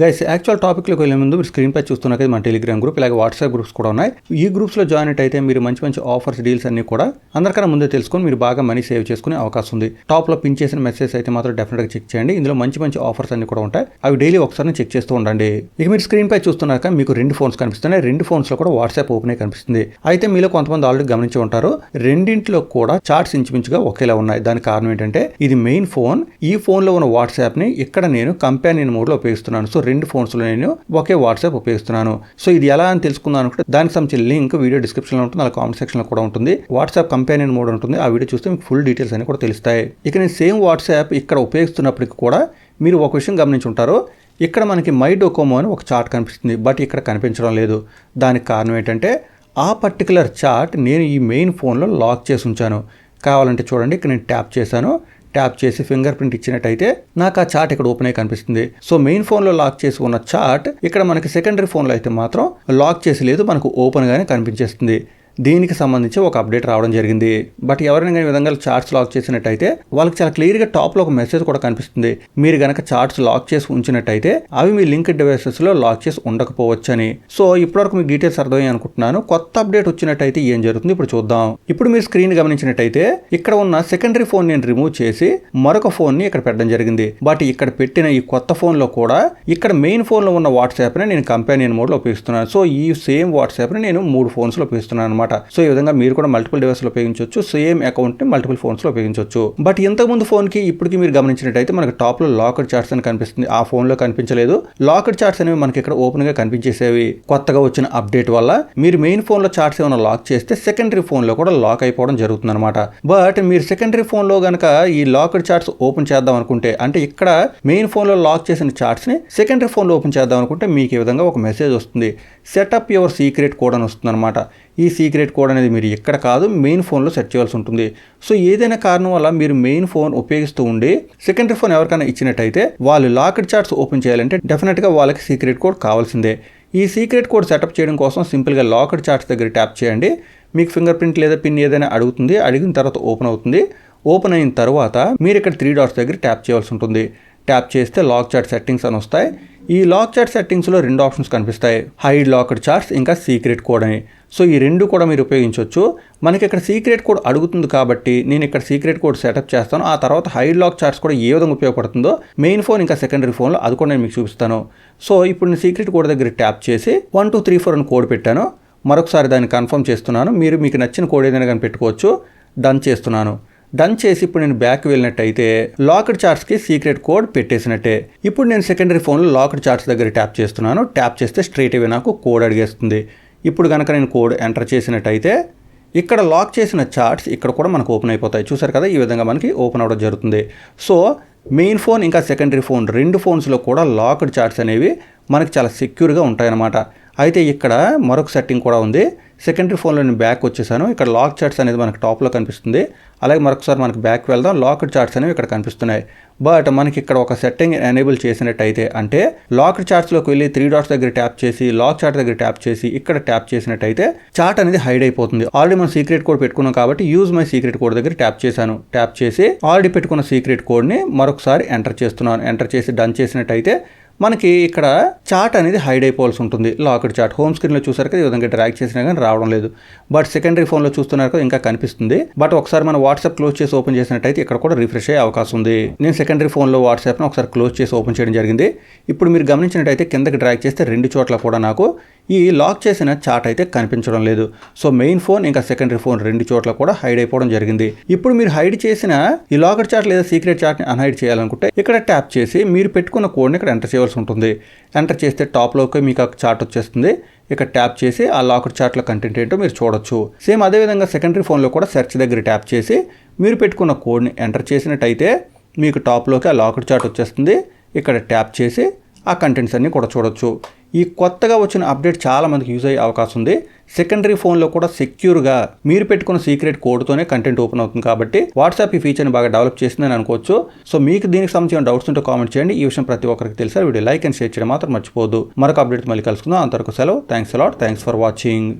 Guys actual టాపిక్లోకి వెళ్ళే ముందు మీరు స్క్రీన్ పై చూస్తున్నది మన టెలిగ్రామ్ గ్రూప్, ఇలాగే వాట్సాప్ గ్రూప్స్ కూడా ఉన్నాయి. ఈ గ్రూప్స్లో జాయిన్ అయితే మీరు మంచి మంచి ఆఫర్స్, డీల్స్ అన్ని కూడా అందరికన్నా ముందే తెలుసుకొని మీరు బాగా మనీ సేవ్ చేసుకునే అవకాశం ఉంది. టాప్లో పిన్ చేసిన మెసేజ్ అయితే మాత్రం డెఫినెట్గా చెక్ చేయండి. ఇందులో మంచి మంచి ఆఫర్స్ అన్ని కూడా ఉంటాయి. అవి డైలీ ఒకసారి చెక్ చేస్తూ ఉండండి. ఇక మీరు స్క్రీన్ పై చూస్తున్నాక మీకు 2 ఫోన్స్ కనిపిస్తున్నాయి. 2 ఫోన్స్లో కూడా వాట్సాప్ ఓపెన్ అయి కనిపిస్తుంది. అయితే మీలో కొంతమంది ఆల్రెడీ గమనించి ఉంటారు, రెండింటిలో కూడా చార్ట్స్ ఇంచుమించుగా ఒకేలా ఉన్నాయి. దానికి కారణం ఏంటంటే ఇది మెయిన్ ఫోన్. ఈ ఫోన్లో ఉన్న వాట్సాప్ ని ఇక్కడ నేను కంపానియన్ మోడ్లో ఉపయోగిస్తున్నాను. సో 2 ఫోన్స్లో నేను ఒకే వాట్సాప్ ఉపయోగిస్తున్నాను. సో ఇది ఎలా అని తెలుసుకుందాం అనుకుంటే దానికి సంబంధించిన లింక్ వీడియో డిస్క్రిప్షన్ లో ఉంటుంది, అలా కామెంట్ సెక్షన్ లో కూడా ఉంటుంది. వాట్సాప్ కంపానియన్ మోడ్ ఉంటుంది. ఆ వీడియో చూస్తే మీకు ఫుల్ డీటెయిల్స్ అన్ని కూడా తెలుస్తాయి. ఇక నేను సేమ్ వాట్సాప్ ఇక్కడ ఉపయోగిస్తున్నప్పటికీ కూడా మీరు ఒక విషయం గమనించి ఉంటారు, ఇక్కడ మనకి మై డోకోమో అని ఒక చార్ట్ కనిపిస్తుంది, బట్ ఇక్కడ కనిపించడం లేదు. దానికి కారణం ఏంటంటే ఆ పర్టికులర్ చార్ట్ నేను ఈ మెయిన్ ఫోన్లో లాక్ చేసి ఉంచాను. కావాలంటే చూడండి, ఇక్కడ నేను ట్యాప్ చేశాను. ట్యాప్ చేసి ఫింగర్ ప్రింట్ ఇచ్చినట్టయితే నాకు ఆ చార్ట్ ఇక్కడ ఓపెన్ అయ్యి కనిపిస్తుంది. సో మెయిన్ ఫోన్లో లాక్ చేసి ఉన్న చార్ట్ ఇక్కడ మనకి సెకండరీ ఫోన్లో అయితే మాత్రం లాక్ చేసి లేదు, మనకు ఓపెన్గానే కనిపించేస్తుంది. దీనికి సంబంధించి ఒక అప్డేట్ రావడం జరిగింది. బట్ ఎవరైనా కానీ ఈ విధంగా చార్ట్స్ లాక్ చేసినట్టయితే వాళ్ళకి చాలా క్లియర్గా టాప్లో ఒక మెసేజ్ కూడా కనిపిస్తుంది. మీరు కనుక చార్ట్స్ లాక్ చేసి ఉంచినట్టయితే అవి మీ లింక్ డివైసెస్లో లాక్ చేసి ఉండకపోవచ్చు అని. సో ఇప్పటివరకు మీకు డీటెయిల్స్ అర్థమయ్యాయి అనుకుంటున్నాను. కొత్త అప్డేట్ వచ్చినట్టయితే ఏం జరుగుతుంది ఇప్పుడు చూద్దాం. ఇప్పుడు మీరు స్క్రీన్ గమనించినట్టయితే ఇక్కడ ఉన్న సెకండరీ ఫోన్ నేను రిమూవ్ చేసి మరొక ఫోన్ ని ఇక్కడ పెట్టడం జరిగింది. బట్ ఇక్కడ పెట్టిన ఈ కొత్త ఫోన్ లో కూడా ఇక్కడ మెయిన్ ఫోన్ లో ఉన్న వాట్సాప్ ని నేను కంపానియన్ మోడ్ లో ఉపయోగిస్తున్నాను. సో ఈ సేమ్ వాట్సాప్ ని నేను 3 ఫోన్స్ లో ఉపయోగిస్తున్నాను అనమాట. సో ఈ విధంగా మీరు కూడా మల్టిపుల్ డివైస్లో ఉపయోగించవచ్చు. సేమ్ అకౌంట్ ని మల్టిపుల్ ఫోన్స్లో ఉపయోగించవచ్చు. బట్ ఇంతకుముందు ఫోన్కి ఇప్పటికి మీరు గమనించినట్టయితే మనకి టాప్లో లాక్డ్ చార్ట్స్ అని కనిపిస్తుంది. ఆ ఫోన్లో కనిపించలేదు. లాక్డ్ చార్ట్స్ అనేవి మనకి ఇక్కడ ఓపెన్గా కనిపించేసేవి. కొత్తగా వచ్చిన అప్డేట్ వల్ల మీరు మెయిన్ ఫోన్లో చార్ట్స్ ఏమైనా లాక్ చేస్తే సెకండరీ ఫోన్లో కూడా లాక్ అయిపోవడం జరుగుతుంది అనమాట. బట్ మీరు సెకండరీ ఫోన్లో కనుక ఈ లాక్డ్ చార్ట్స్ ఓపెన్ చేద్దాం అనుకుంటే, అంటే ఇక్కడ మెయిన్ ఫోన్లో లాక్ చేసిన చార్ట్స్ని సెకండరీ ఫోన్లో ఓపెన్ చేద్దాం అనుకుంటే మీకు ఈ విధంగా ఒక మెసేజ్ వస్తుంది. సెటప్ యువర్ సీక్రెట్ కోడ్ అని వస్తుంది అనమాట. ఈ సీక్రెట్ కోడ్ అనేది మీరు ఎక్కడ కాదు మెయిన్ ఫోన్లో సెట్ చేయాల్సి ఉంటుంది. సో ఏదైనా కారణం వల్ల మీరు మెయిన్ ఫోన్ ఉపయోగిస్తూ ఉండి సెకండరీ ఫోన్ ఎవరికైనా ఇచ్చినట్టయితే వాళ్ళు లాక్డ్ చార్ట్స్ ఓపెన్ చేయాలంటే డెఫినెట్గా వాళ్ళకి సీక్రెట్ కోడ్ కావాల్సిందే. ఈ సీక్రెట్ కోడ్ సెటప్ చేయడం కోసం సింపుల్గా లాక్డ్ చార్ట్స్ దగ్గర ట్యాప్ చేయండి. మీకు ఫింగర్ ప్రింట్ లేదా పిన్ ఏదైనా అడుగుతుంది. అడిగిన తర్వాత ఓపెన్ అవుతుంది. ఓపెన్ అయిన తర్వాత మీరు ఇక్కడ 3 డాట్స్ దగ్గర ట్యాప్ చేయాల్సి ఉంటుంది. ట్యాప్ చేస్తే లాక్ చార్ట్ సెట్టింగ్స్ అని వస్తాయి. ఈ లాక్ చార్ట్ సెట్టింగ్స్లో 2 ఆప్షన్స్ కనిపిస్తాయి, హైడ్ లాక్డ్ చార్ట్స్ ఇంకా సీక్రెట్ కోడ్ అని. సో ఈ 2 కూడా మీరు ఉపయోగించవచ్చు. మనకి ఇక్కడ సీక్రెట్ కోడ్ అడుగుతుంది కాబట్టి నేను ఇక్కడ సీక్రెట్ కోడ్ సెటప్ చేస్తాను. ఆ తర్వాత హైడ్ లాక్ చార్ట్స్ కూడా ఏ విధంగా ఉపయోగపడుతుందో మెయిన్ ఫోన్ ఇంకా సెకండరీ ఫోన్లో అది కూడా నేను మీకు చూపిస్తాను. సో ఇప్పుడు నేను సీక్రెట్ కోడ్ దగ్గర ట్యాప్ చేసి 1234 అని కోడ్ పెట్టాను. మరొకసారి దాన్ని కన్ఫర్మ్ చేస్తున్నాను. మీరు మీకు నచ్చిన కోడ్ ఏదైనా కానీ పెట్టుకోవచ్చు. డన్ చేస్తున్నాను. డన్ చేసి ఇప్పుడు నేను బ్యాక్ వెళ్ళినట్టయితే లాక్డ్ చార్ట్స్కి సీక్రెట్ కోడ్ పెట్టేసినట్టే. ఇప్పుడు నేను సెకండరీ ఫోన్లో లాక్డ్ చార్ట్స్ దగ్గర ట్యాప్ చేస్తున్నాను. ట్యాప్ చేస్తే స్ట్రైట్ అవే నాకు కోడ్ అడిగేస్తుంది. ఇప్పుడు కనుక నేను కోడ్ ఎంటర్ చేసినట్టయితే ఇక్కడ లాక్ చేసిన చార్ట్స్ ఇక్కడ కూడా మనకు ఓపెన్ అయిపోతాయి. చూసారు కదా, ఈ విధంగా మనకి ఓపెన్ అవ్వడం జరుగుతుంది. సో మెయిన్ ఫోన్ ఇంకా సెకండరీ ఫోన్ 2 ఫోన్స్లో కూడా లాక్డ్ చార్ట్స్ అనేవి మనకి చాలా సెక్యూర్గా ఉంటాయన్నమాట. అయితే ఇక్కడ మరొక సెట్టింగ్ కూడా ఉంది. సెకండరీ ఫోన్లో నేను బ్యాక్ వచ్చేసాను. ఇక్కడ లాక్ చార్ట్స్ అనేది మనకు టాప్లో కనిపిస్తుంది. అలాగే మరొకసారి మనకి బ్యాక్ వెళ్దాం. లాక్డ్ చార్ట్స్ అనేవి ఇక్కడ కనిపిస్తున్నాయి. బట్ మనకి ఇక్కడ ఒక సెట్టింగ్ ఎనేబుల్ చేసినట్టయితే, అంటే లాక్డ్ చార్ట్స్లోకి వెళ్ళి 3 డాట్స్ దగ్గర ట్యాప్ చేసి లాక్ చార్ట్ దగ్గర ట్యాప్ చేసి ఇక్కడ ట్యాప్ చేసినట్టయితే చార్ట్ అనేది హైడ్ అయిపోతుంది. ఆల్రెడీ మనం సీక్రెట్ కోడ్ పెట్టుకున్నాం కాబట్టి యూజ్ మై సీక్రెట్ కోడ్ దగ్గర ట్యాప్ చేశాను. ట్యాప్ చేసి ఆల్రెడీ పెట్టుకున్న సీక్రెట్ కోడ్ని మరొకసారి ఎంటర్ చేస్తున్నాను. ఎంటర్ చేసి డన్ చేసినట్టయితే మనకి ఇక్కడ చార్ట్ అనేది హైడ్ అయిపోవాల్సి ఉంటుంది. లాక్డ్ చార్ట్ హోమ్ స్క్రీన్లో చూసారు కదా, ఈ విధంగా డ్రాగ్ చేసినా కానీ రావడం లేదు. బట్ సెకండరీ ఫోన్లో చూస్తున్నారు కదా, ఇంకా కనిపిస్తుంది. బట్ ఒకసారి మనం వాట్సాప్ క్లోజ్ చేసి ఓపెన్ చేసినట్టయితే ఇక్కడ కూడా రిఫ్రెష్ అయ్యే అవకాశం ఉంది. నేను సెకండరీ ఫోన్లో వాట్సాప్ను ఒకసారి క్లోజ్ చేసి ఓపెన్ చేయడం జరిగింది. ఇప్పుడు మీరు గమనించినట్టయితే కిందకి డ్రాగ్ చేస్తే 2 చోట్ల కూడా నాకు ఈ లాక్ చేసిన చార్ట్ అయితే కనిపించడం లేదు. సో మెయిన్ ఫోన్ ఇంకా సెకండరీ ఫోన్ 2 చోట్ల కూడా హైడ్ అయిపోవడం జరిగింది. ఇప్పుడు మీరు హైడ్ చేసిన ఈ లాక్డ్ చార్ట్ లేదా సీక్రెట్ చార్ట్ని అన్హైడ్ చేయాలనుకుంటే ఇక్కడ ట్యాప్ చేసి మీరు పెట్టుకున్న కోడ్ని ఇక్కడ ఎంటర్ చేయాల్సి ఉంటుంది. ఎంటర్ చేస్తే టాప్లోకి మీకు ఆ చార్ట్ వచ్చేస్తుంది. ఇక్కడ ట్యాప్ చేసి ఆ లాక్డ్ చార్ట్లో కంటెంట్ ఏంటో మీరు చూడొచ్చు. సేమ్ అదేవిధంగా సెకండరీ ఫోన్లో కూడా సెర్చ్ దగ్గర ట్యాప్ చేసి మీరు పెట్టుకున్న కోడ్ని ఎంటర్ చేసినట్టయితే మీకు టాప్లోకి ఆ లాక్డ్ చార్ట్ వచ్చేస్తుంది. ఇక్కడ ట్యాప్ చేసి ఆ కంటెంట్స్ అన్నీ కూడా చూడొచ్చు. ఈ కొత్తగా వచ్చిన అప్డేట్ చాలా మందికి యూజ్ అయ్యే అవకాశం ఉంది. సెకండరీ ఫోన్లో కూడా సెక్యూర్గా మీరు పెట్టుకున్న సీక్రెట్ కోడ్తోనే కంటెంట్ ఓపెన్ అవుతుంది కాబట్టి వాట్సాప్ ఈ ఫీచర్ని బాగా డెవలప్ చేసిందని అనుకోవచ్చు. సో మీకు దీనికి సంబంధించిన డౌట్స్ ఉంటే కామెంట్ చేయండి. ఈ విషయం ప్రతి ఒక్కరికి తెలిసారు. వీడియో లైక్ అండ్ షేర్ చేయడం మాత్రం మర్చిపోవద్దు. మరొక అప్డేట్ మళ్ళీ కలుసుకుందాం. అంతవరకు సెలవు. Thanks a lot. Thanks for watching.